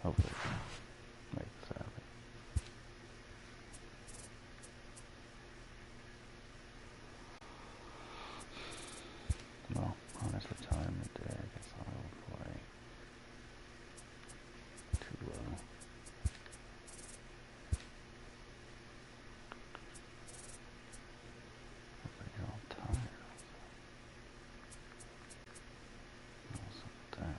Hopefully. Like, sadly. Well, honest retirement day, I guess I'll play too low. You're all tired. What's up with that?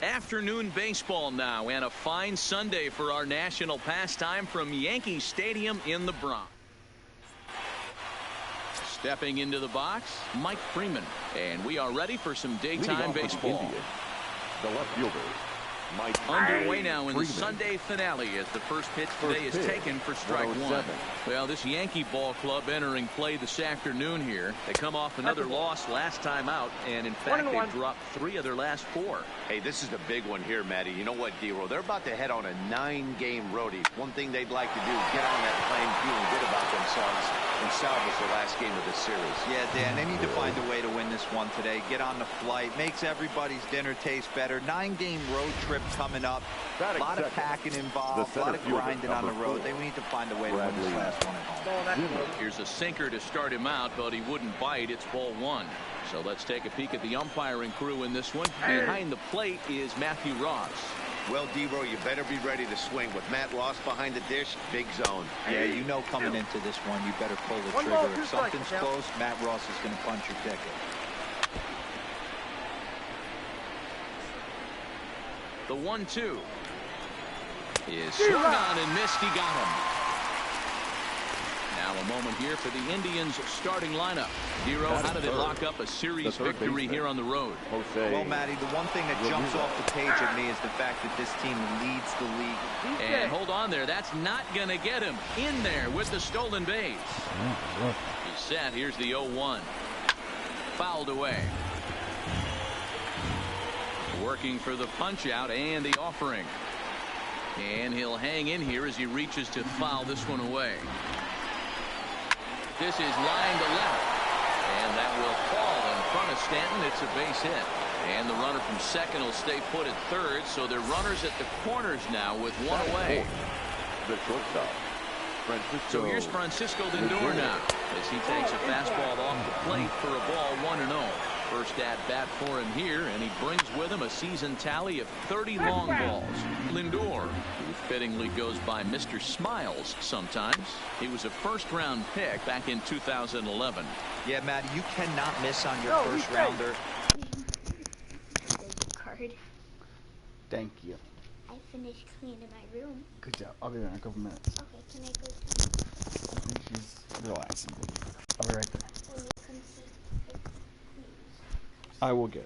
Afternoon baseball now, and a fine Sunday for our national pastime from Yankee Stadium in the Bronx. Stepping into the box, Mike Freeman, and we are ready for some daytime baseball. The left fielder, Mike Underway now in the Freeman. Sunday finale as the first pitch today is taken for strike one. 107. Well, this Yankee ball club entering play this afternoon here. They come off another loss last time out, and in fact they've dropped 3 of their last 4. Hey, this is a big one here, Matty. You know what, D-Roll? They're about to head on a 9-game roadie. One thing they'd like to do is get on that plane feeling good about themselves and salvage the last game of the series. Yeah, Dan, they need to find a way to win this one today. Get on the flight. Makes everybody's dinner taste better. 9-game road trip coming up. A lot of packing involved. A lot of grinding on the road. They need to find a way to win this last one at home. Here's a sinker to start him out, but he wouldn't bite. It's ball 1. So let's take a peek at the umpiring crew in this one. Behind the plate is Matthew Ross. Well, D-Roll, you better be ready to swing. With Matt Ross behind the dish, big zone. Yeah, you know coming into this one, you better pull the trigger. If something's close, Matt Ross is going to punch your ticket. The 1-2 is swung on and missed. He got him. Now a moment here for the Indians starting lineup. Hero, how did they lock up a series victory here on the road? Well, Matty, the one thing that jumps off the page at me is the fact that this team leads the league. And hold on there. That's not going to get him in there with the stolen base. He's set. Here's the 0-1. Fouled away. Working for the punch out and the offering. And he'll hang in here as he reaches to foul this one away. This is line to left. And that will fall in front of Stanton. It's a base hit. And the runner from second will stay put at third. So they're runners at the corners now with one away. The shortstop. So here's Francisco Lindor now as he takes a fastball off the plate for a ball 1-0. First at bat for him here, and he brings with him a season tally of 30 long balls. Lindor, who fittingly goes by Mr. Smiles sometimes. He was a first-round pick back in 2011. Yeah, Matt, you cannot miss on your first rounder. Card. Thank you. I finished cleaning my room. Good job. I'll be there in a couple minutes. Okay, can I go? I think she's relaxing. I'll be right there. Will you come see? I will get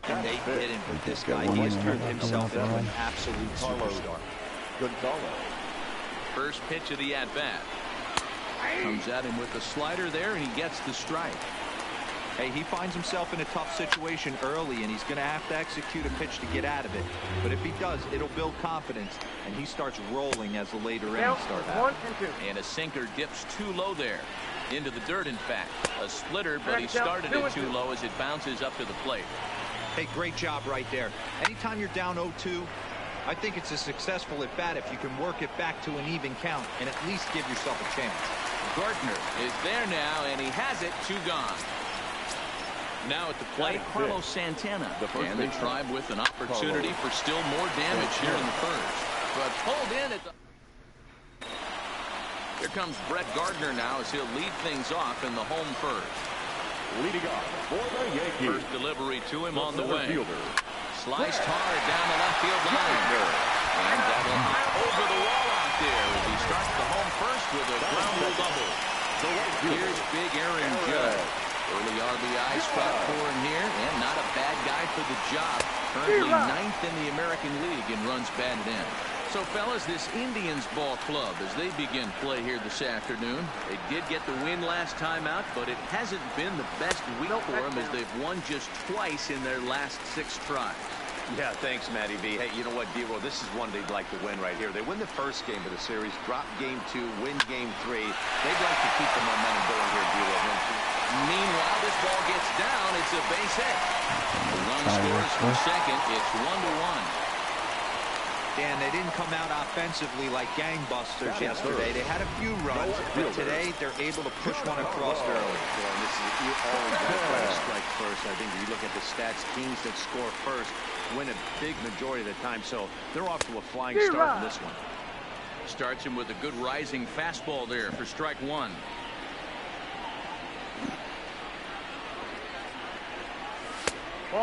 her. And they didn't with this guy. He has turned himself into an absolute superstar. Gonzalez. First pitch of the at-bat. Comes at him with the slider there, and he gets the strike. Hey, he finds himself in a tough situation early, and he's going to have to execute a pitch to get out of it. But if he does, it'll build confidence, and he starts rolling as the later innings start happening. And a sinker dips too low there. Into the dirt, in fact. A splitter, but he started it too low as it bounces up to the plate. Hey, great job right there. Anytime you're down 0-2, I think it's a successful at bat if you can work it back to an even count and at least give yourself a chance. Gardner is there now, and he has it. 2 gone. Now at the plate, Carlos Santana. And the Tribe with an opportunity for still more damage here in the first. But pulled in at the... Here comes Brett Gardner now as he'll lead things off in the home first. Leading off for the Yankees. First delivery to him on the way. Fielder. Sliced hard down the left field line. And that'll over the wall out there as he starts the home first with a ground rule double. Here's big Aaron Judge. Early RBI spot for him here, and not a bad guy for the job. Currently 9th in the American League in runs batted in. So, fellas, this Indians ball club, as they begin play here this afternoon, they did get the win last time out, but it hasn't been the best week for them as they've won just twice in their last 6 tries. Yeah, thanks, Matty V. Hey, you know what, D-Roll, this is one they'd like to win right here. They win the first game of the series, drop game 2, win game 3. They'd like to keep the momentum going here, D-Roll. Meanwhile, this ball gets down. It's a base hit. The run scores from second. It's 1-1. And they didn't come out offensively like gangbusters yesterday. They had a few runs, but today they're able to push one across early. And this is always got to try to strike first. I think if you look at the stats, teams that score first win a big majority of the time. So they're off to a flying start in this one. Starts him with a good rising fastball there for strike 1.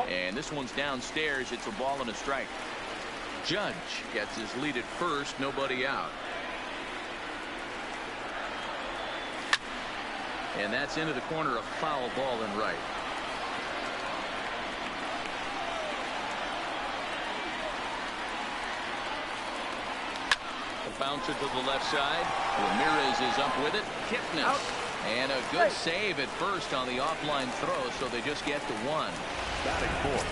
And this one's downstairs. It's a ball and a strike. Judge gets his lead at first. Nobody out. And that's into the corner, a foul ball and right. A bouncer to the left side. Ramirez is up with it. Kipnis. And a good save at first on the offline throw, so they just get to 1. Batting 4.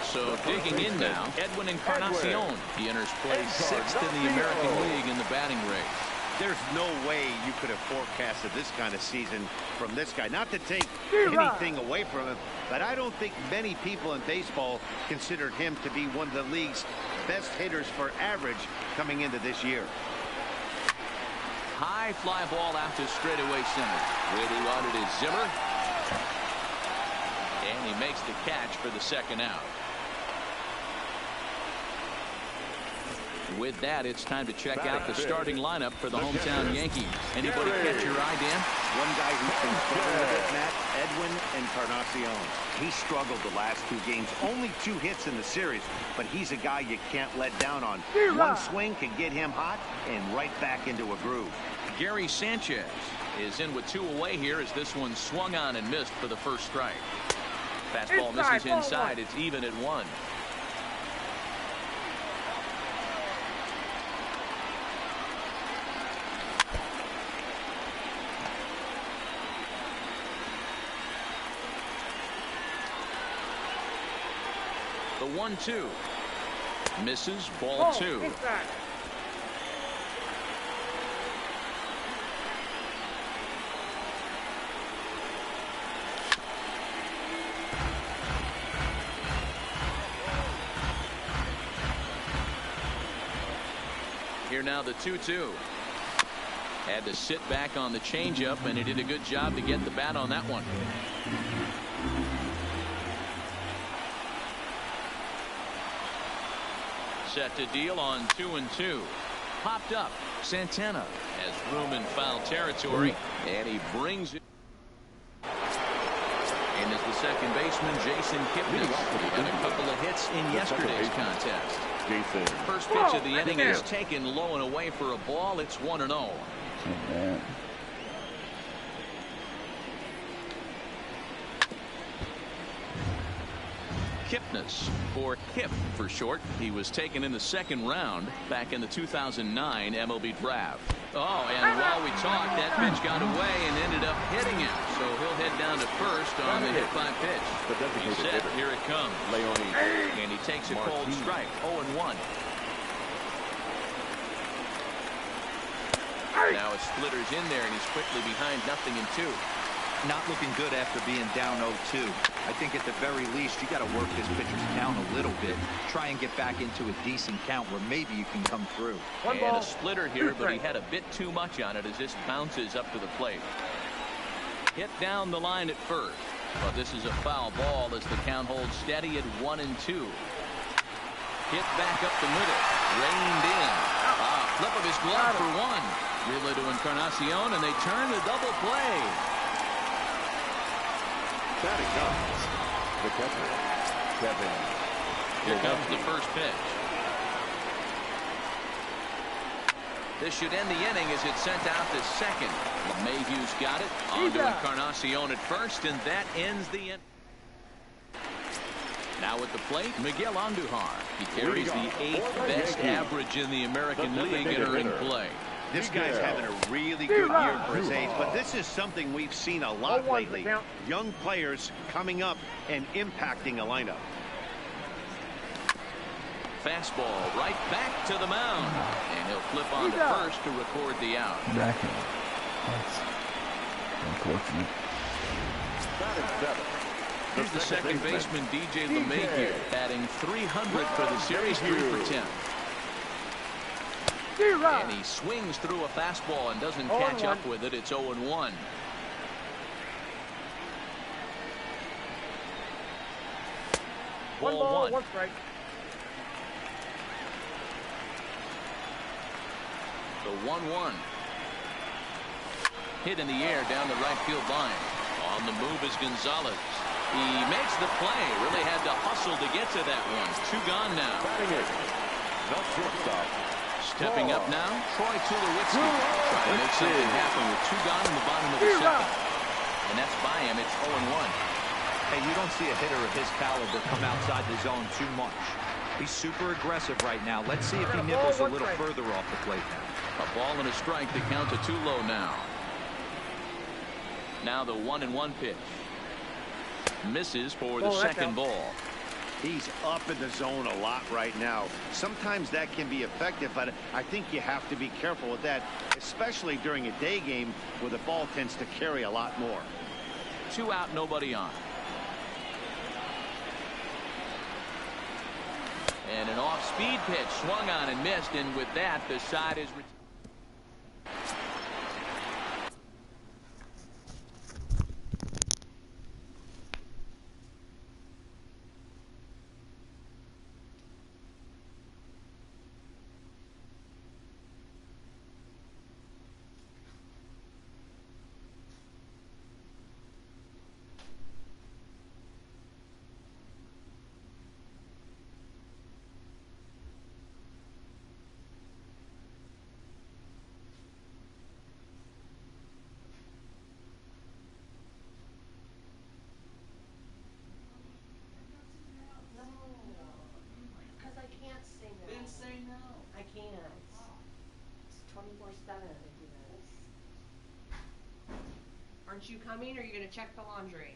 So digging in now, Edwin Encarnacion. He enters play 6th in the American League in the batting race. There's no way you could have forecasted this kind of season from this guy. Not to take anything away from him, but I don't think many people in baseball considered him to be one of the league's best hitters for average coming into this year. High fly ball out to straightaway center. Waiting on it is Zimmer. And he makes the catch for the second out. With that, it's time to check out the starting lineup for the hometown Yankees. Anybody catch your eye, Dan? One guy who's been struggling with it, Matt, Edwin Encarnacion. He struggled the last 2 games. Only 2 hits in the series, but he's a guy you can't let down on. One swing can get him hot and right back into a groove. Gary Sanchez is in with 2 away here as this one swung on and missed for the first strike. Fastball misses inside. It's even at 1. The 1-2 misses, ball 2. Here now the 2-2. Had to sit back on the changeup, and he did a good job to get the bat on that one. Set to deal on 2-2. Popped up. Santana has room in foul territory, and he brings it. And is the second baseman, Jason Kipnis. He had a couple of hits in yesterday's contest. First pitch of the inning is taken low and away for a ball. It's 1-0. Kipnis, or Kip for short. He was taken in the 2nd round back in the 2009 MLB draft. Oh, and while we talked, that pitch got away and ended up hitting him. So he'll head down to first on the hit by pitch. He's set. Here it comes. And he takes a cold strike. 0-1. Now a splitter's in there, and he's quickly behind 0-2. not looking good after being down 0-2. I think at the very least you got to work this pitcher's count a little bit. Try and get back into a decent count where maybe you can come through. And a splitter here, but he had a bit too much on it as this bounces up to the plate. Hit down the line at first, but this is a foul ball as the count holds steady at 1-2. Hit back up the middle, reined in. Flip of his glove for one. Relay to Encarnacion, and they turn the double play. Batting comes the catcher, Kevin. Here comes the first pitch. This should end the inning as it's sent out to second. LeMahieu's got it. On to Encarnacion at first, and that ends the inning. Now at the plate, Miguel Andujar. He carries the 8th best average in the American League entering play. This guy's having a really good year for his age, but this is something we've seen a lot lately. Young players coming up and impacting a lineup. Fastball right back to the mound, and he'll flip on to first to record the out. Backhand. That's unfortunate. Batting 7. Here's the second baseman, DJ LeMahieu, batting .300 for the series, 3 for 10. And he swings through a fastball and doesn't catch up with it. It's 0-1. Ball 1. The 1-1. Hit in the air down the right field line. On the move is Gonzalez. He makes the play. Really had to hustle to get to that one. 2 gone now. The shortstop. Stepping up now, Troy Tulowitzki. Trying to make something happen with 2 gone in the bottom of the second. And that's by him. It's 0-1. Hey, you don't see a hitter of his caliber come outside the zone too much. He's super aggressive right now. Let's see if he nibbles a little further off the plate now. A ball and a strike. The count to 2 low now. Now the 1-1 pitch. Misses for the second ball. He's up in the zone a lot right now. Sometimes that can be effective, but I think you have to be careful with that, especially during a day game where the ball tends to carry a lot more. 2 out, nobody on. And an off-speed pitch swung on and missed, and with that, the side is retired. Aren't you coming, or are you going to check the laundry?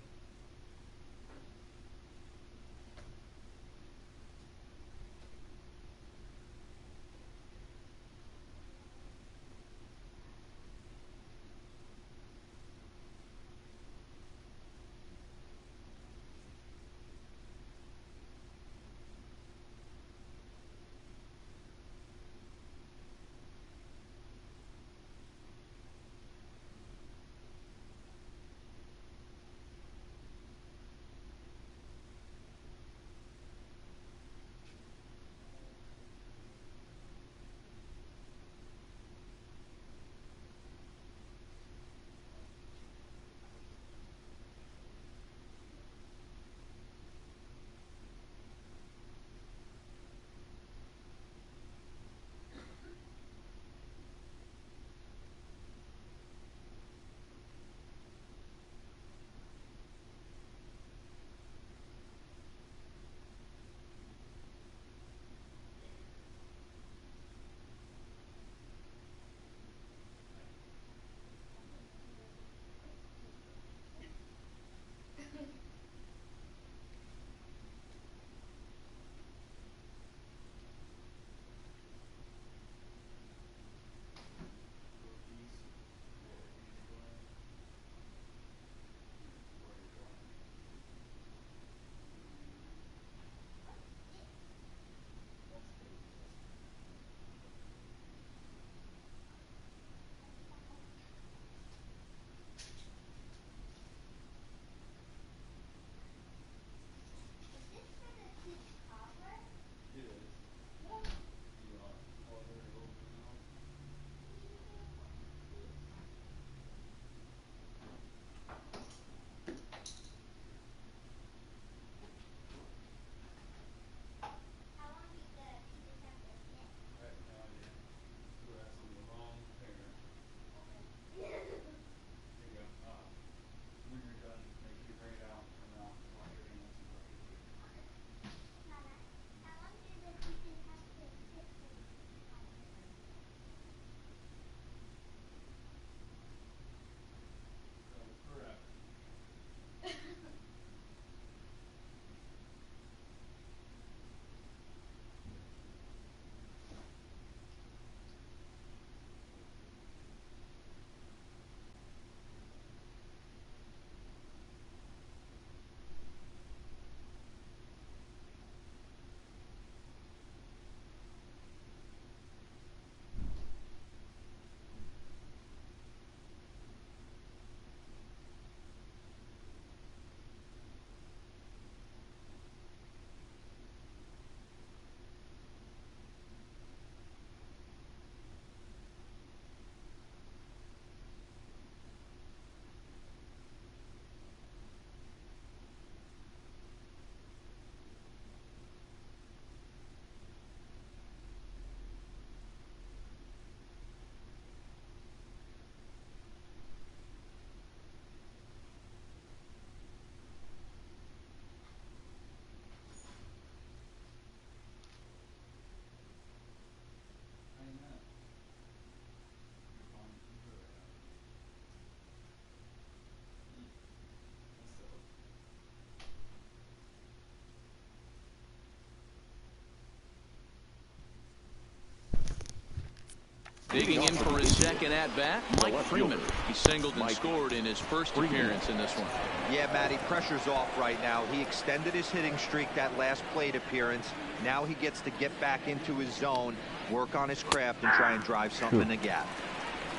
Digging in for his second at-bat, Mike Freeman. He singled and scored in his first appearance in this one. Yeah, Matty, pressure's off right now. He extended his hitting streak that last plate appearance. Now he gets to get back into his zone, work on his craft, and try and drive something in the gap.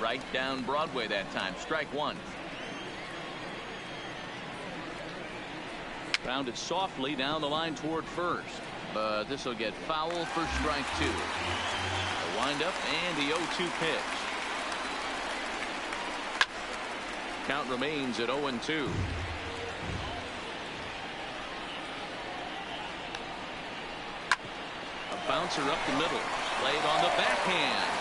Right down Broadway that time. Strike one. Grounded softly down the line toward first. But this will get foul for strike two. The windup and the 0-2 pitch. Count remains at 0-2. A bouncer up the middle. Played on the backhand.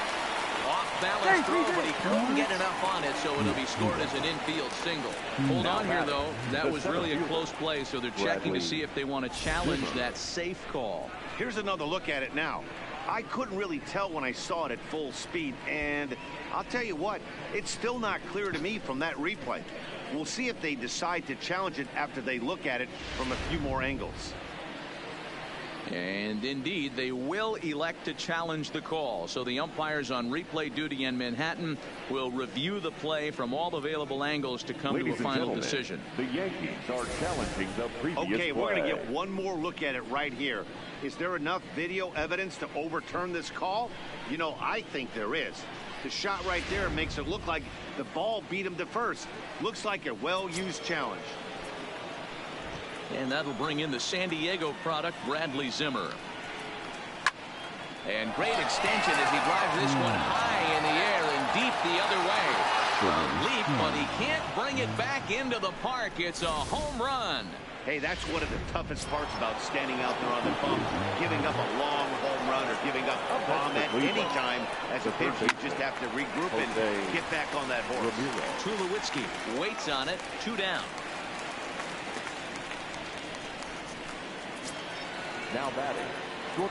Off balance throw, but he couldn't get enough on it, so it'll be scored as an infield single. Hold on here, though. That was really a close play, so they're checking to see if they want to challenge that safe call. Here's another look at it now. I couldn't really tell when I saw it at full speed, and I'll tell you what, it's still not clear to me from that replay. We'll see if they decide to challenge it after they look at it from a few more angles. And indeed, they will elect to challenge the call. So the umpires on replay duty in Manhattan will review the play from all available angles to come to a final decision. The Yankees are challenging the previous Okay, we're going to play. get one more look at it right here. Is there enough video evidence to overturn this call? You know, I think there is. The shot right there makes it look like the ball beat him to first. Looks like a well-used challenge. And that'll bring in the San Diego product, Bradley Zimmer. And great extension as he drives this one high in the air and deep the other way. A leap, but he can't bring it back into the park. It's a home run. Hey, that's one of the toughest parts about standing out there on the bump. Giving up a long home run or giving up a bomb at any time. As a pitcher, you just have to regroup and get back on that horse. Tulowitzki waits on it. 2 down. Now batting.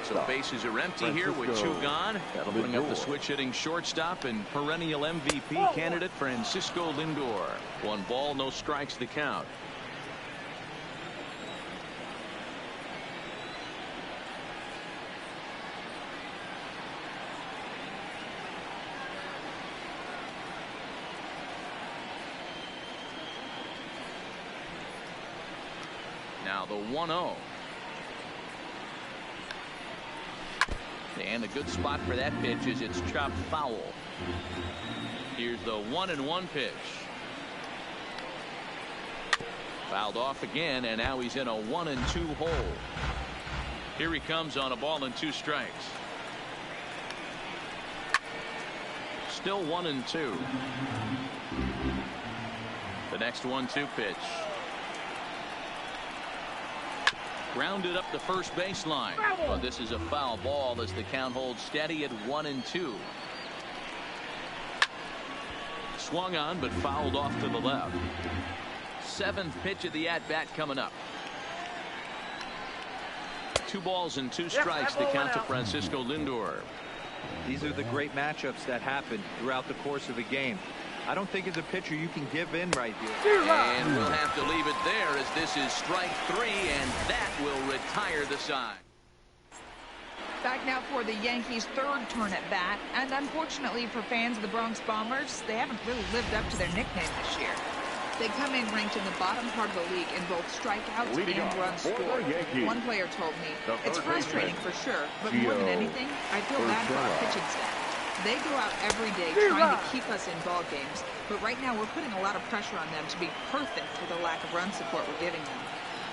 So bases are empty here with 2 gone. That'll bring up the switch hitting shortstop and perennial MVP candidate Francisco Lindor. 1 ball, no strikes to count. Now the 1-0. And a good spot for that pitch is it's chopped foul. Here's the 1-1 pitch. Fouled off again, and now he's in a 1-2 hole. Here he comes on a ball and 2 strikes. Still 1-2. The next 1-2 pitch. Grounded up the first baseline. Well, this is a foul ball as the count holds steady at 1-2. Swung on but fouled off to the left. 7th pitch of the at-bat coming up. 2 balls and 2 strikes the count to Francisco Lindor. These are the great matchups that happen throughout the course of a game. I don't think as a pitcher you can give in right here. And we'll have to leave it there as this is strike 3, and that will retire the side. Back now for the Yankees' 3rd turn at bat, and unfortunately for fans of the Bronx Bombers, they haven't really lived up to their nickname this year. They come in ranked in the bottom part of the league in both strikeouts and runs scored. One player told me, it's frustrating for sure, but more than anything, I feel bad for our pitching staff. They go out every day trying to keep us in ball games, but right now we're putting a lot of pressure on them to be perfect for the lack of run support we're giving them.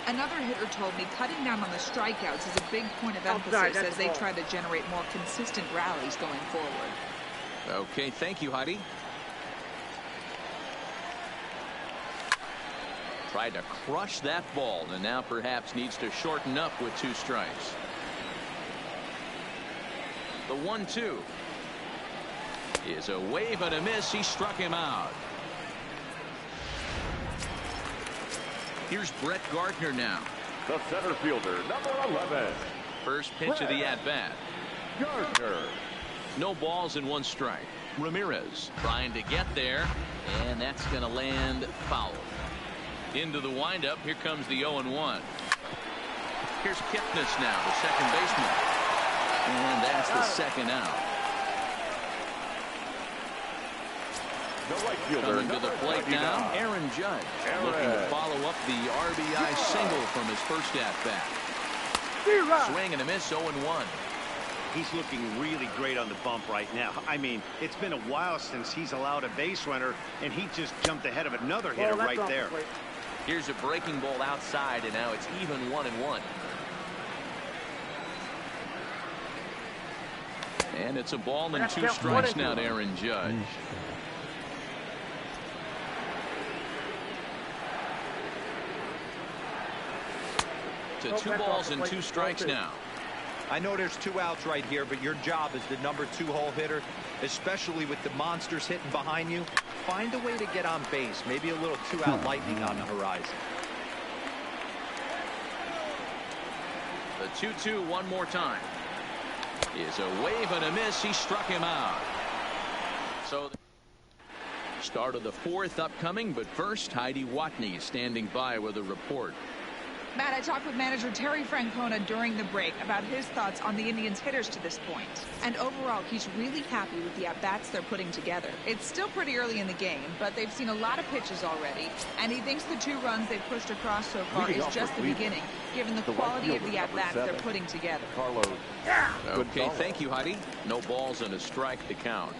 Another hitter told me cutting down on the strikeouts is a big point of emphasis as they try to generate more consistent rallies going forward. Okay, thank you, Heidi. Tried to crush that ball and now perhaps needs to shorten up with 2 strikes. The 1-2 is a wave and a miss. He struck him out. Here's Brett Gardner now. The center fielder, number 11. First pitch of the at-bat. Gardner. No balls and 1 strike. Ramirez trying to get there, and that's going to land foul. Into the windup. Here comes the 0-1. Here's Kipnis now, the second baseman. And that's the 2nd out. The right fielder. Coming to the plate now, Aaron Judge. Looking to follow up the RBI single from his first at-bat. Swing and a miss, 0-1. He's looking really great on the bump right now. I mean, it's been a while since he's allowed a base runner, and he just jumped ahead of another hitter right there. Here's a breaking ball outside, and now it's even 1-1. And it's a ball and 2 strikes now to Aaron Judge. To 2 balls and 2 strikes now. I know there's 2 outs right here, but your job as the number 2 hole hitter, especially with the monsters hitting behind you, find a way to get on base. Maybe a little 2-out lightning on the horizon. The 2-2 one more time. Is a wave and a miss. He struck him out. So the start of the 4th upcoming, but first Heidi Watney standing by with a report. Matt, I talked with manager Terry Francona during the break about his thoughts on the Indians' hitters to this point. And overall, he's really happy with the at-bats they're putting together. It's still pretty early in the game, but they've seen a lot of pitches already. And he thinks the 2 runs they've pushed across so far is just the beginning, given the quality of the at-bats they're putting together. Carlos. Okay, thank you, Heidi. No balls and a strike to count.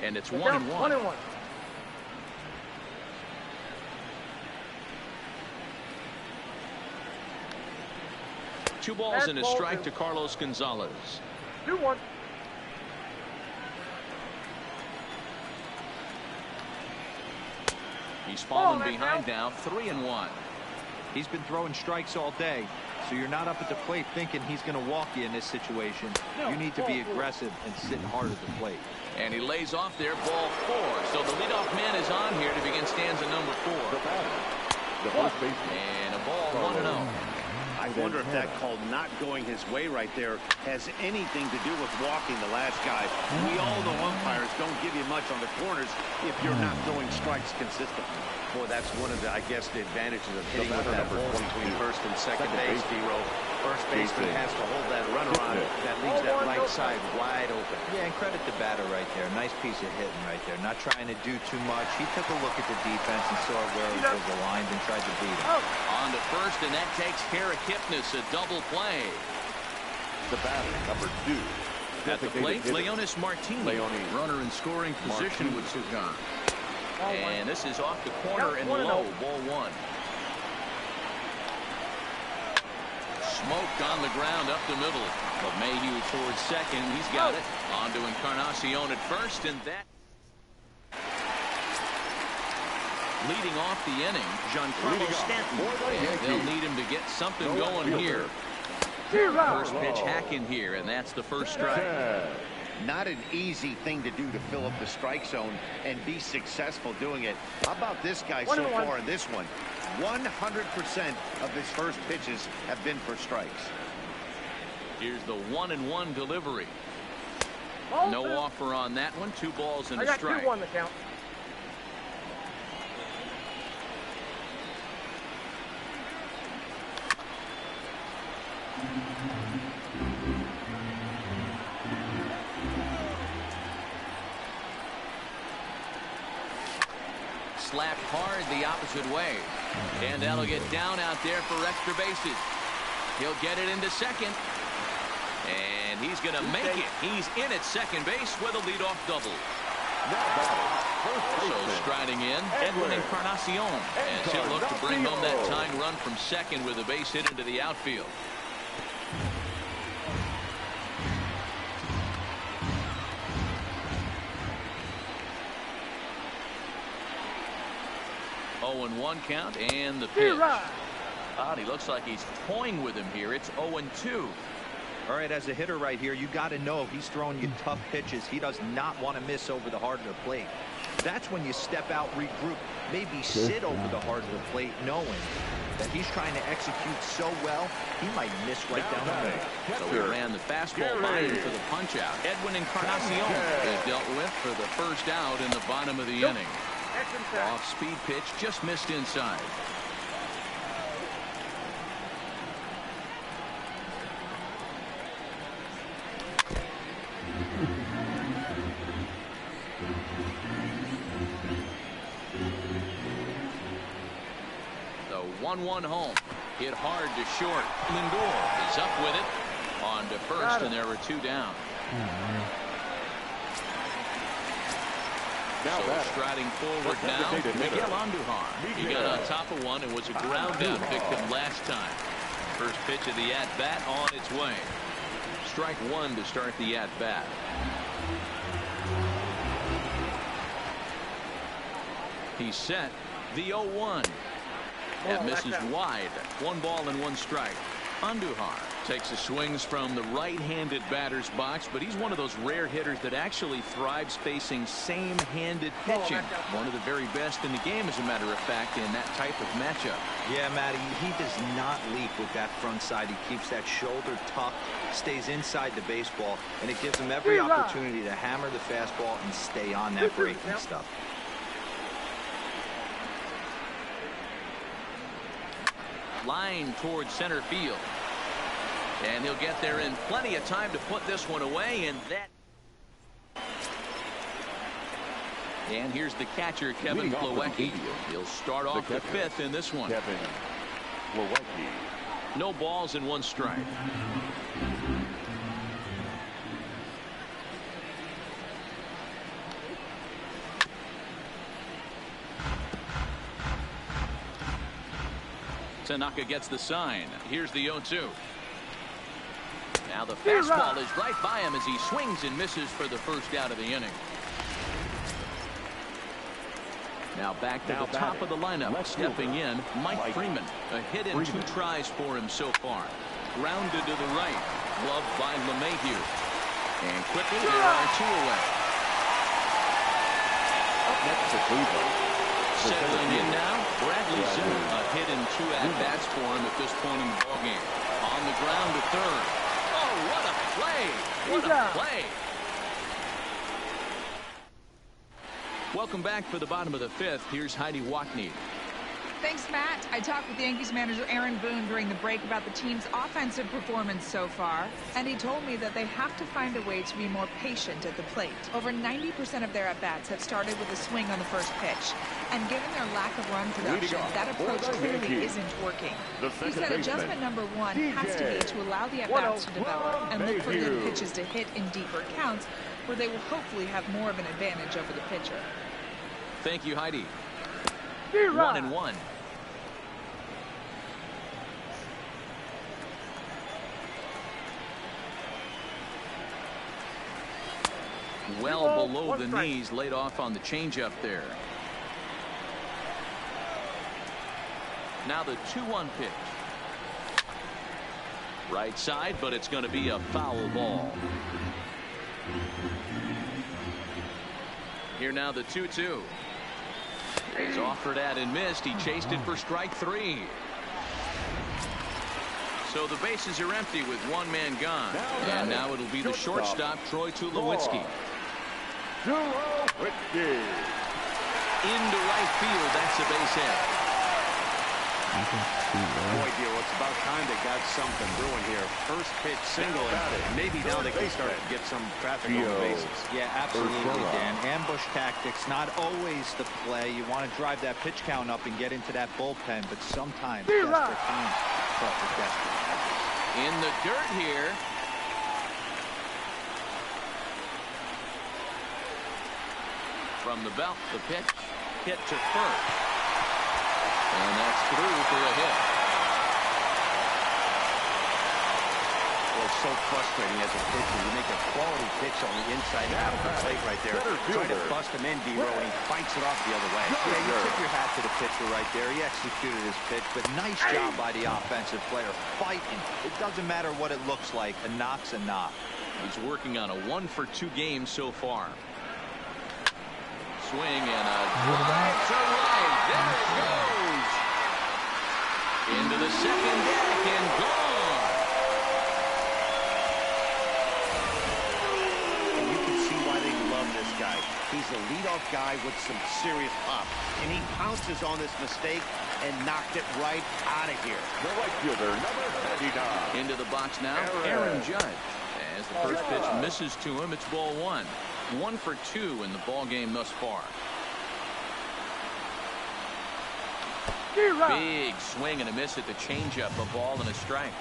And it's 1-1. 2 balls and a strike to Carlos Gonzalez. 2-1. He's fallen behind now, 3-1. He's been throwing strikes all day, so you're not up at the plate thinking he's going to walk you in this situation. You need to be aggressive and sit hard at the plate. And he lays off there, ball 4. So the leadoff man is on here to begin stanza number 4. The first baseman. And a ball, 1-0. I wonder if that call not going his way right there has anything to do with walking the last guy. We all know umpires don't give you much on the corners if you're not throwing strikes consistently. Boy, that's one of the, I guess, the advantages of hitting with that ball between first and second base, D-Row. First baseman has to hold that runner on that leaves that right side wide open. Yeah, and credit the batter right there. Nice piece of hitting right there. Not trying to do too much. He took a look at the defense and saw where it was aligned and tried to beat him. On to first, and that takes care of Kipnis, a double play. The batter, number 2. At the plate, Leonis Martinez. Runner in scoring position with Sugan. And this is off the corner and low, ball 1. Smoke on the ground up the middle. But Mayhew towards second. He's got it. On to Encarnacion at first, and that leading off the inning, Giancarlo Stanton. And they'll need him to get something going here. First pitch hack in here, and that's the first strike. Not an easy thing to do to fill up the strike zone and be successful doing it. How about this guy so far in this one? 100% of his first pitches have been for strikes. Here's the 1-1 delivery. No offer on that one. 2 balls and a strike. 2-1 the count. Slapped hard the opposite way. And that'll get down out there for extra bases. He'll get it into second. And he's going to make it. He's in at second base with a leadoff double. So striding in, Edwin Encarnacion. As he'll look to bring home that tying run from second with a base hit into the outfield. And 1 count, and the pitch. He looks like he's toying with him here. It's 0-2. All right, as a hitter right here, you got to know he's throwing you tough pitches. He does not want to miss over the heart of the plate. That's when you step out, regroup, maybe sit over the heart of the plate, knowing that he's trying to execute so well, he might miss right down the middle. So he ran the fastball by him for the punch out. Edwin Encarnacion is dealt with for the first out in the bottom of the inning. Off speed pitch, just missed inside. 1-1 home. Hit hard to short. Lindor is up with it on to first, and there are 2 down. So striding forward now, Miguel Andujar. He got on top of one and was a ground out victim last time. First pitch of the at-bat on its way. Strike 1 to start the at-bat. He's set. The 0-1. That misses wide. 1 ball and 1 strike. Andujar takes the swings from the right-handed batter's box, but he's one of those rare hitters that actually thrives facing same-handed pitching. One of the very best in the game, as a matter of fact, in that type of matchup. Yeah, Matty, he does not leap with that front side. He keeps that shoulder tucked, stays inside the baseball, and it gives him every opportunity to hammer the fastball and stay on that breaking stuff. Line towards center field. And he'll get there in plenty of time to put this one away, and here's the catcher, Kevin Plawecki. He'll start off the 5th in this one. Kevin Plawecki. No balls and 1 strike. Tanaka gets the sign. Here's the 0-2. Now the fastball is right by him as he swings and misses for the first out of the inning. Now back to the top of the lineup. Stepping in, Mike Freeman. A hit in 2 tries for him so far. Grounded to the right. Gloved by LeMahieu. And quickly there are 2 away. Up next to Cleveland. Settling in now, Bradley Zimmer. A hit in 2 at-bats for him at this point in the ballgame. On the ground to third. Oh, what a play! What a play! Welcome back for the bottom of the 5th. Here's Heidi Wackney. Thanks, Matt. I talked with Yankees manager Aaron Boone during the break about the team's offensive performance so far, and he told me that they have to find a way to be more patient at the plate. Over 90% of their at-bats have started with a swing on the first pitch, and given their lack of run production, that approach clearly isn't working. He said adjustment number 1 has to be to allow the at-bats to develop and look for good pitches to hit in deeper counts, where they will hopefully have more of an advantage over the pitcher. Thank you, Heidi. 1-1. Well below the knees, laid off on the changeup there. Now the 2-1 pitch. Right side, but it's going to be a foul ball. Here now the 2-2. He's offered at and missed. He chased it for strike 3. So the bases are empty with 1 man gone. And now it'll be the shortstop, Troy Tulowitzki. Tulowitzki. Into right field. That's a base hit. Boy, dear, it's about time they got something brewing here. First pitch single, and maybe now they can start to get some traffic on the bases. Yeah, absolutely, Dan. Ambush tactics, not always the play. You want to drive that pitch count up and get into that bullpen, but sometimes desperate times. In the dirt here. From the belt, the pitch hit to first. And that's through for a hit. Well, it's so frustrating as a pitcher. You make a quality pitch on the inside half of the plate right there. Try to bust him in, D-Row, and he fights it off the other way. Yeah, you tip your hat to the pitcher right there. He executed his pitch, but nice job by the offensive player. Fighting. It doesn't matter what it looks like. A knock's a knock. He's working on a 1-for-2 game so far. Swing and a drive to right. There it goes. Into the second deck and gone. And you can see why they love this guy. He's a leadoff guy with some serious pop. And he pounces on this mistake and knocked it right out of here. The right fielder, number 39. Into the box now, Aaron Judge. As the first pitch misses to him, it's ball 1. 1-for-2 in the ball game thus far. Big swing and a miss at the changeup. A ball and a strike.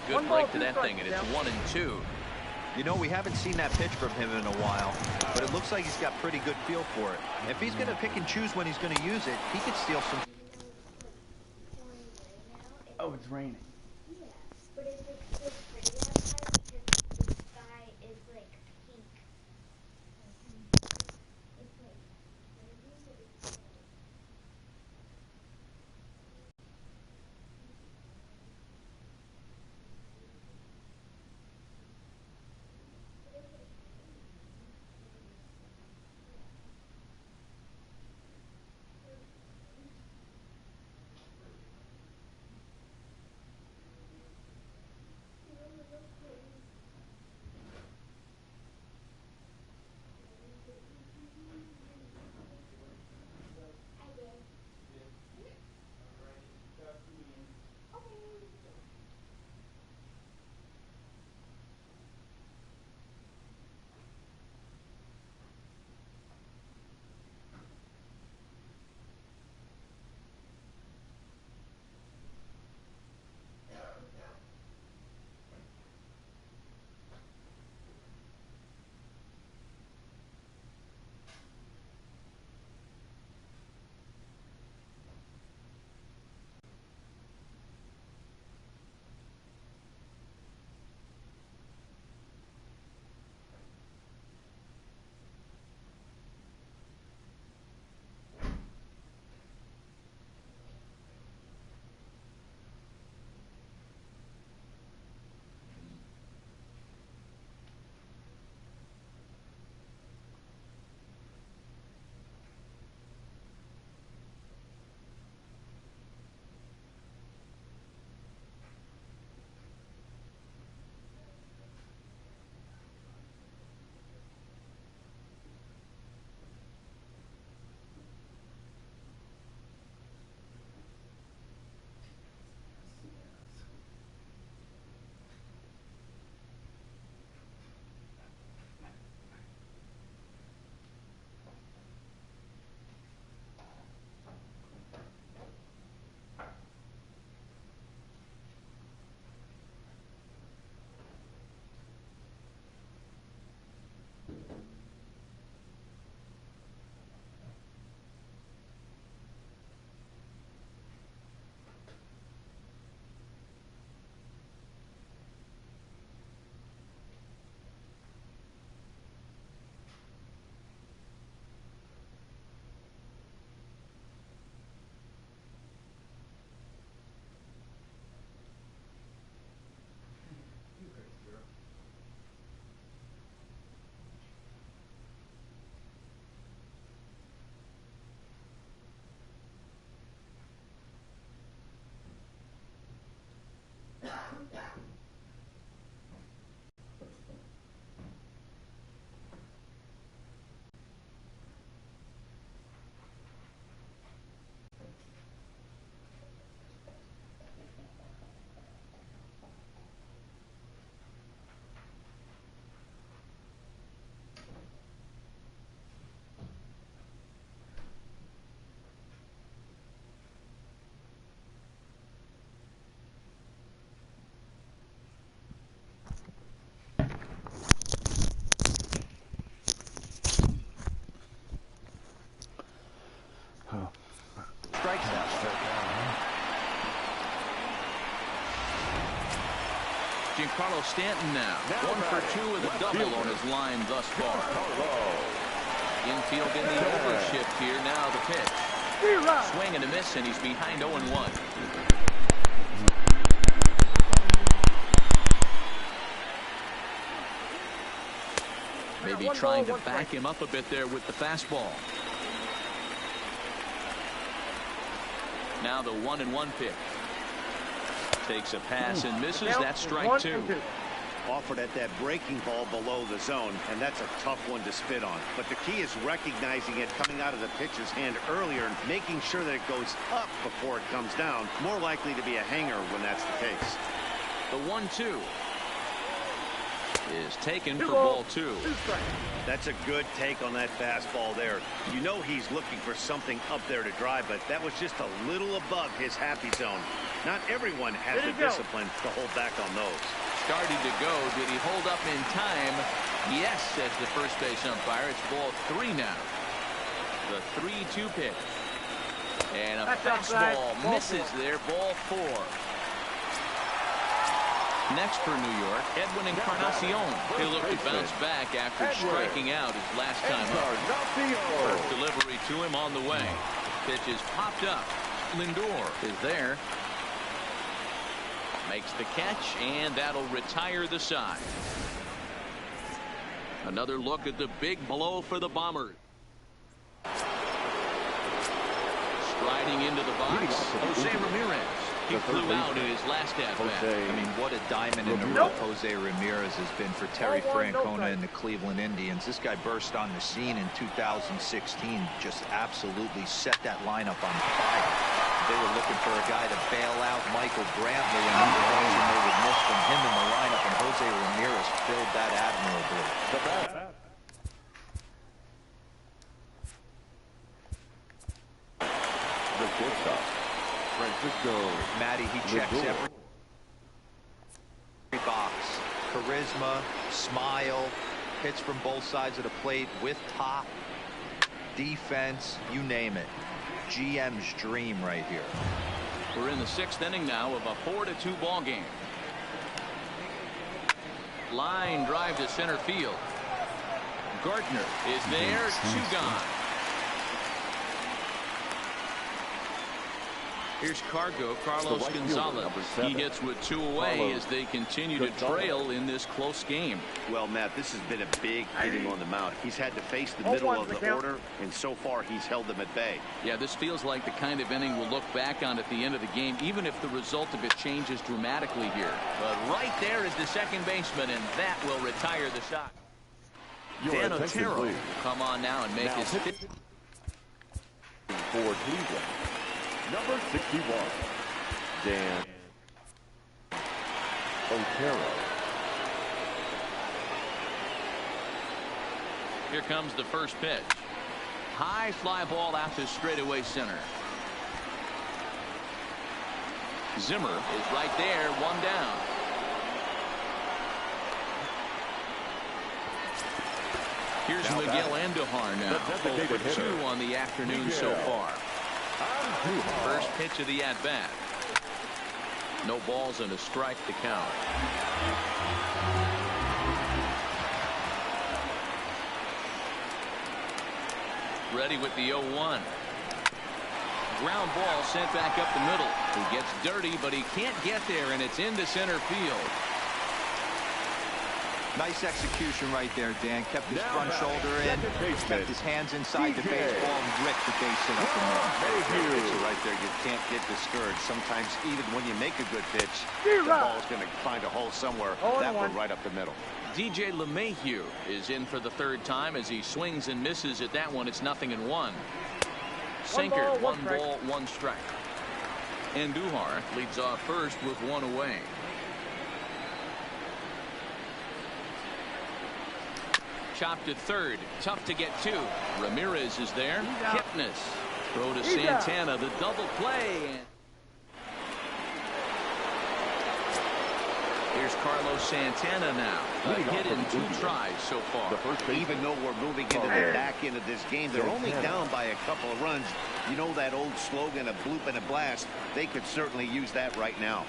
Good break to that thing, and it's 1-2. You know, we haven't seen that pitch from him in a while, but it looks like he's got pretty good feel for it. If he's going to pick and choose when he's going to use it, he could steal some. Oh, it's raining. Yeah, but it's so pretty outside because the sky is like pink. It's like raining, but it's cold. Giancarlo Stanton now. 1 for 2 with a double on his line thus far. Infield in the overshift here. Now the pitch. Swing and a miss, and he's behind 0-1. Maybe trying to back him up a bit there with the fastball. Now the 1-1 pitch. Takes a pass and misses. That's strike 2. Offered at that breaking ball below the zone, and that's a tough one to spit on. But the key is recognizing it coming out of the pitcher's hand earlier and making sure that it goes up before it comes down. More likely to be a hanger when that's the case. The 1-2. is taken for ball 2. That's a good take on that fastball there. You know he's looking for something up there to drive, but that was just a little above his happy zone. Not everyone has the discipline to hold back on those. Starting to go. Did he hold up in time? Yes, says the first base umpire. It's ball 3 now. The 3-2 pitch. And a fastball misses there. Ball 4. Next for New York, Edwin Encarnacion. He'll look to bounce back after striking out his last time up. First delivery to him on the way. Pitch is popped up. Lindor is there. Makes the catch, and that'll retire the side. Another look at the big blow for the Bombers. Striding into the box, Jose Ramirez. He flew out in his last at-bat. I mean, what a diamond in the rough Jose Ramirez has been for Terry Francona and the Cleveland Indians. This guy burst on the scene in 2016, just absolutely set that lineup on fire. They were looking for a guy to bail out Michael Brantley, and understanding they would miss from him in the lineup, and Jose Ramirez filled that admirably. The shortstop, Francisco. Matty, he checks every box. Charisma, smile, hits from both sides of the plate with pop, defense, you name it. GM's dream right here. We're in the 6th inning now of a 4-2 ball game. Line drive to center field. Gardner is there. 2 gone. Here's Carlos Gonzalez. He hits with 2 away as they continue to trail in this close game. Well, Matt, this has been a big hitting on the mound. He's had to face the middle of the order, and so far he's held them at bay. Yeah, this feels like the kind of inning we'll look back on at the end of the game, even if the result of it changes dramatically here. But right there is the second baseman, and that will retire the shot. Dan Otero will come on now and make his fifth. For Cleveland, number 61, Dan Otero. Here comes the first pitch. High fly ball out to straightaway center. Zimmer is right there, 1 down. Here's Miguel Andujar now. 0 for 2 on the afternoon so far. First pitch of the at-bat. No balls and a strike to count. Ready with the 0-1. Ground ball sent back up the middle. He gets dirty, but he can't get there, and it's into center field. Nice execution right there, Dan. Kept his front shoulder in, kept his hands inside the baseball, and ripped the base hit up and in. Pitcher right there. You can't get discouraged. Sometimes even when you make a good pitch, the ball's going to find a hole somewhere. That one right up the middle. DJ LeMahieu is in for the 3rd time as he swings and misses at that one. It's 0-1. Sinker, 1 ball, 1 strike. Andujar leads off first with 1 away. Chopped at 3rd. Tough to get to. Ramirez is there. Kipnis. Throw to Santana. The double play. Here's Carlos Santana now. A hit in 2 tries so far. Even though we're moving into the back end of this game, they're only down by a couple of runs. You know that old slogan, a bloop and a blast. They could certainly use that right now.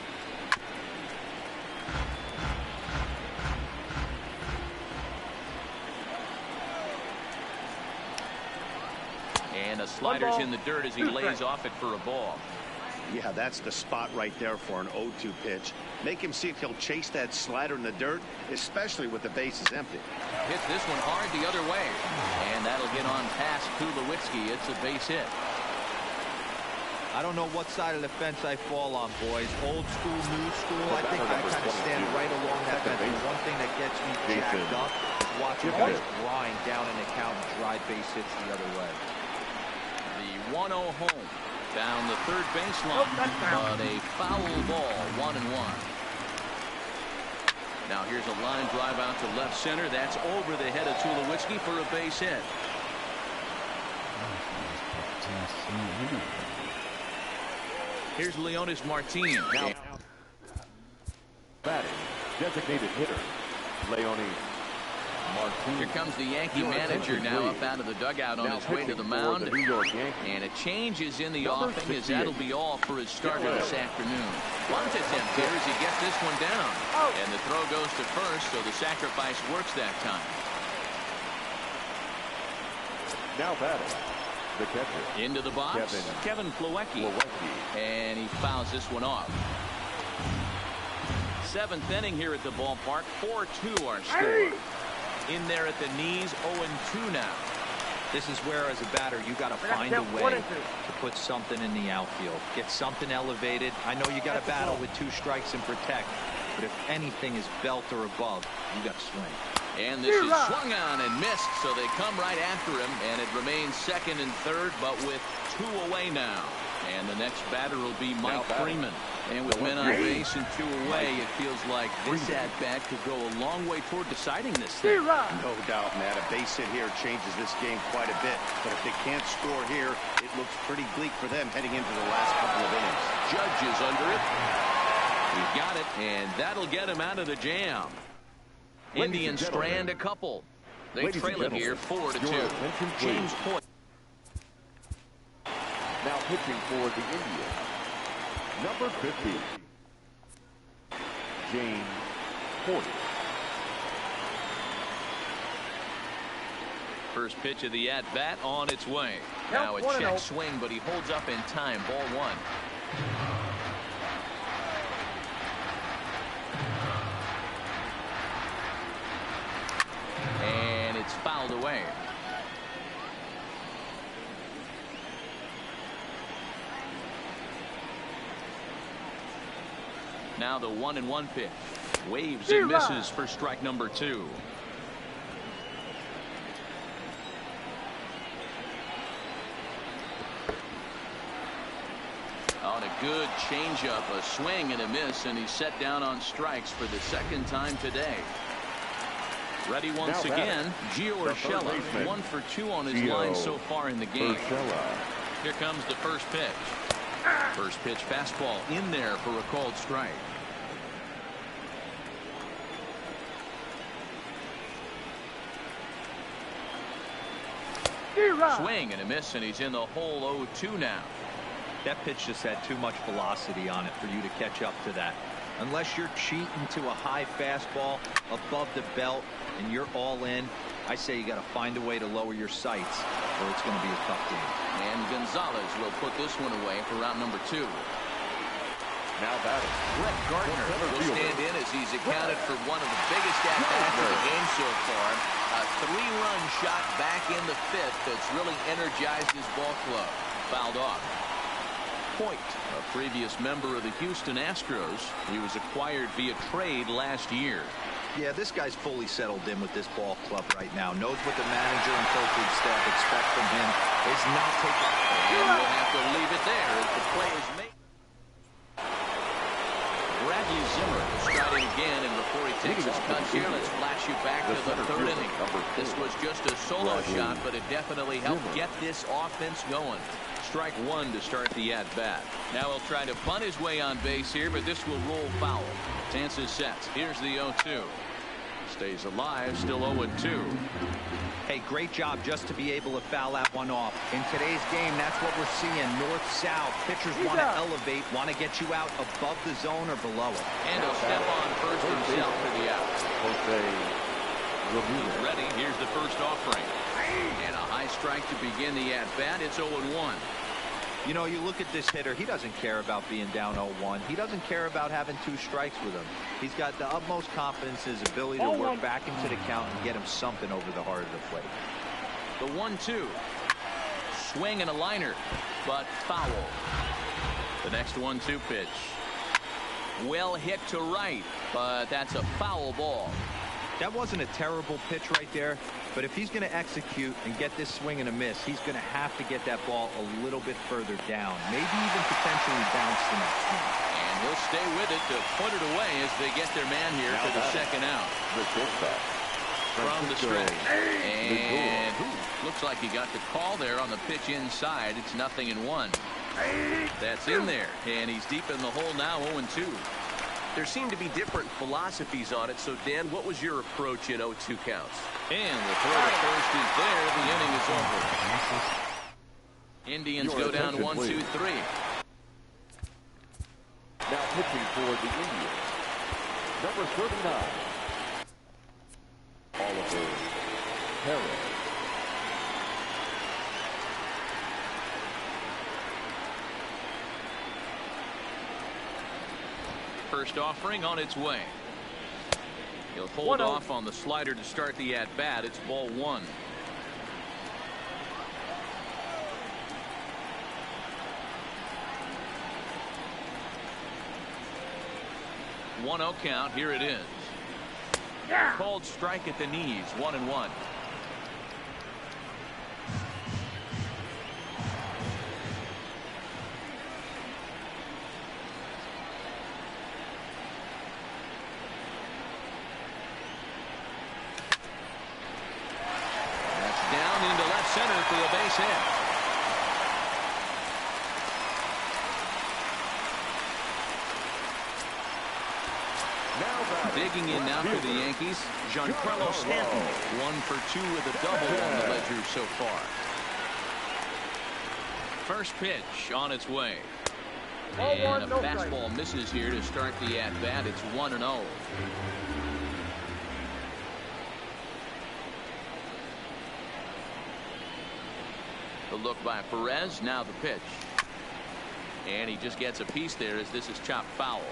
And a slider's in the dirt as he lays off it for a ball. Yeah, that's the spot right there for an 0-2 pitch. Make him see if he'll chase that slider in the dirt, especially with the bases empty. Hits this one hard the other way. And that'll get on past Tulowitzki. It's a base hit. I don't know what side of the fence I fall on, boys. Old school, new school. I think I kind of stand right along that fence. The one thing that gets me jacked up is watching guys grind down in the count and drive base hits the other way. The 1-0 home down the 3rd baseline, but a foul ball, 1-1. Now here's a line drive out to left center. That's over the head of Tulowitzki for a base hit. Here's Leonis Martin. Now batting, designated hitter, Leonis Martin. Here comes the Yankee manager now up out of the dugout on his way to the mound. And a change is in the offing, as that'll be all for his starter this afternoon. Bunt attempt here as he gets this one down. And the throw goes to first, so the sacrifice works that time. Now batting, the catcher. Into the box, Kevin Plawecki. And he fouls this one off. 7th inning here at the ballpark. 4-2 our score. In there at the knees, 0-2 now. This is where, as a batter, you got to find a way to put something in the outfield. Get something elevated. I know you got to battle with 2 strikes and protect, but if anything is belt or above, you got to swing. And this is swung on and missed, so they come right after him, and it remains 2nd and 3rd, but with 2 away now. And the next batter will be Mike Freeman. And with men on base and 2 away, it feels like this at-bat could go a long way toward deciding this thing. No doubt, Matt. A base hit here changes this game quite a bit. But if they can't score here, it looks pretty bleak for them heading into the last couple of innings. Judge is under it. He got it, and that'll get him out of the jam. Indians strand a couple. They trail it here 4-2. James Point. Now pitching for the Indians, number 50, James Point. First pitch of the at-bat on its way. Now a check swing, but he holds up in time. Ball 1. And it's fouled away. Now the 1-1 pitch. Waves and misses for strike number 2. On a good changeup, a swing and a miss, and he's set down on strikes for the 2nd time today. Ready once again, Gio Urshela, 1 for 2 on his line so far in the game. Here comes the first pitch. First pitch fastball in there for a called strike. Swing and a miss, and he's in the hole 0-2 now. That pitch just had too much velocity on it for you to catch up to that. Unless you're cheating to a high fastball above the belt and you're all in, I say you got to find a way to lower your sights, or it's going to be a tough game. And Gonzalez will put this one away for round number 2. Now batting, Brett Gardner will stand in as he's accounted for one of the biggest at-bats of the game so far. A 3-run shot back in the 5th that's really energized his ball club. Fouled off. Point, a previous member of the Houston Astros. He was acquired via trade last year. Yeah, this guy's fully settled in with this ball club right now. Knows what the manager and coaching staff expect from him. Is not taking. And we'll have to leave it there as the play is made. Bradley Zimmer striding again, and before he takes his cuts here, let's flash you back to the 3rd inning. This was just a solo shot, but it definitely helped get this offense going. Strike 1 to start the at-bat. Now he'll try to bunt his way on base here, but this will roll foul. Chances set. Here's the 0-2. Stays alive, still 0-2. Hey, great job just to be able to foul that one off. In today's game, that's what we're seeing. North-south. Pitchers want to elevate, want to get you out above the zone or below it. And he'll step on first himself for the out. He's ready. Here's the first offering. And a high strike to begin the at-bat. It's 0-1. You know, you look at this hitter, he doesn't care about being down 0-1. He doesn't care about having 2 strikes with him. He's got the utmost confidence in his ability to work back into the count and get him something over the heart of the plate. The 1-2. Swing and a liner, but foul. The next 1-2 pitch. Well hit to right, but that's a foul ball. That wasn't a terrible pitch right there, but if he's going to execute and get this swing and a miss, he's going to have to get that ball a little bit further down, maybe even potentially bounce the next one. And he'll stay with it to put it away as they get their man here for the second out. From the stretch. And looks like he got the call there on the pitch inside. It's 0-1. That's in there. And he's deep in the hole now, 0-2. There seem to be different philosophies on it. So, Dan, what was your approach in 0-2 counts? And the throw to first is there. The inning is over. Indians go down 1-2-3. Now pitching for the Indians, number 39, Oliver Perez. First offering on its way. He'll hold off on the slider to start the at-bat. It's ball 1. One-0 count. Here it is. Called strike at the knees. 1-1. That's down into left center for a base hit. Digging in now for the Yankees, Giancarlo Stanton. 1 for 2 with a double on the ledger so far. First pitch on its way. And a fastball misses here to start the at-bat. It's 1-0. The look by Perez. Now the pitch. And he just gets a piece there as this is chopped foul.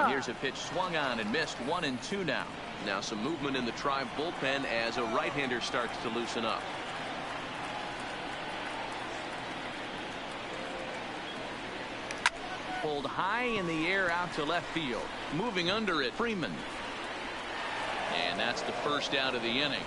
Here's a pitch swung on and missed. 1-2 now. Now some movement in the Tribe bullpen as a right-hander starts to loosen up. Pulled high in the air out to left field. Moving under it, Freeman. And that's the first out of the inning.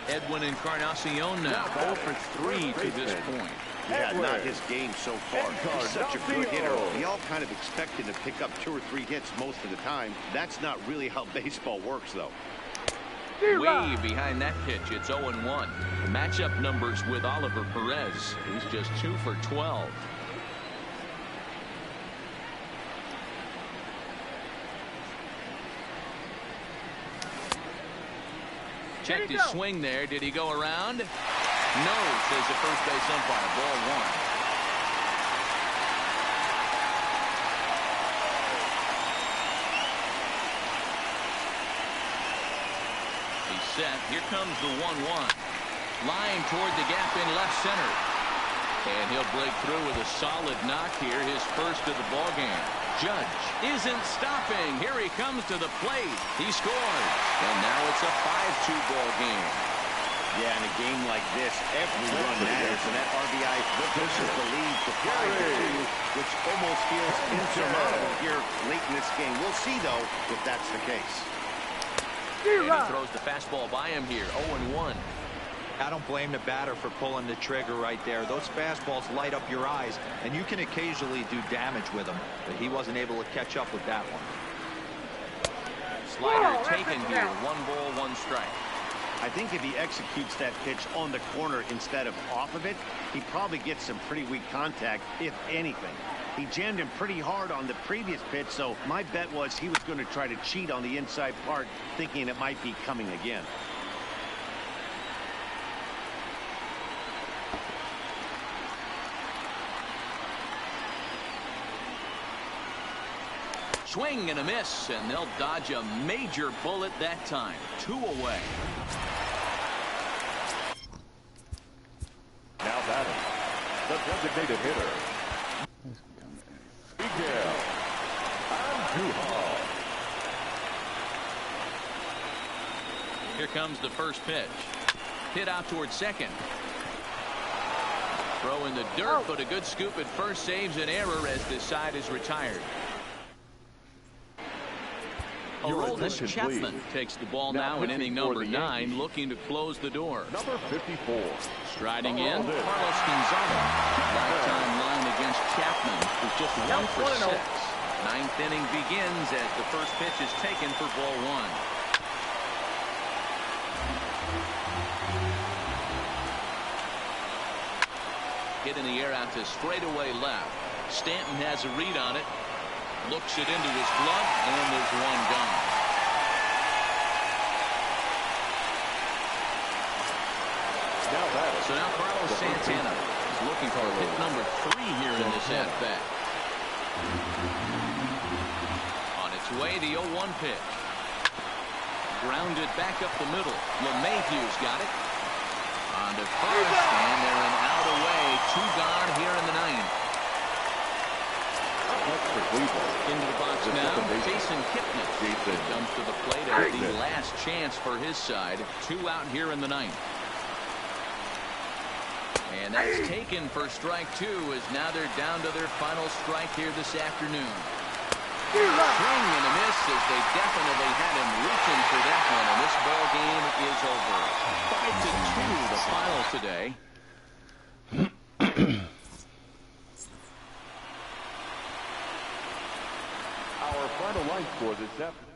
Edwin Encarnacion now 0 for 3 to this point. Yeah, not his game so far. He's such a good hitter. We all kind of expect him to pick up 2 or 3 hits most of the time. That's not really how baseball works, though. Way behind that pitch. It's 0-1. Matchup numbers with Oliver Perez. He's just 2 for 12. Checked his swing there. Did he go around? No, says the first base umpire. Ball 1. He's set. Here comes the 1-1. Line toward the gap in left center. And he'll break through with a solid knock here. His first of the ball game. Judge isn't stopping. Here he comes to the plate. He scores. And now it's a 5-2 ball game. Yeah, in a game like this, every run matters, and that RBI pushes the lead to 5-2, which almost feels insurmountable here late in this game. We'll see, though, if that's the case. And he throws the fastball by him here. 0-1. I don't blame the batter for pulling the trigger right there. Those fastballs light up your eyes, and you can occasionally do damage with them, but he wasn't able to catch up with that one. Slider taken here. 1 ball, 1 strike. I think if he executes that pitch on the corner instead of off of it, he probably gets some pretty weak contact, if anything. He jammed him pretty hard on the previous pitch, so my bet was he was going to try to cheat on the inside part, thinking it might be coming again. Swing and a miss, and they'll dodge a major bullet that time. 2 away. Now batting, the designated hitter, Miguel Andujar. Here comes the first pitch. Hit out towards second. Throw in the dirt, but a good scoop at first saves an error as this side is retired. Aroldis Chapman takes the ball now in inning number 9, looking to close the door. Number 54. Striding in, Carlos Gonzalez. Lifetime line against Chapman is just 1 for 6. Ninth inning begins as the first pitch is taken for ball 1. Hit in the air out to straightaway left. Stanton has a read on it. Looks it into his glove, and there's one gone. So now Carlos Santana is looking for hit number 3 here in this at-bat. On its way, the 0-1 pitch. Grounded back up the middle. LeMahieu's got it. On to first, and they're an out away. 2 gone here in the 9th. Into the box now, Jason Kipnis comes to the plate at the last chance for his side. 2 out here in the 9th. And that's taken for strike 2, as now they're down to their final strike here this afternoon. Swing and a miss, as they definitely had him reaching for that one, and this ball game is over. 5-2 the final today. Our final line score this afternoon.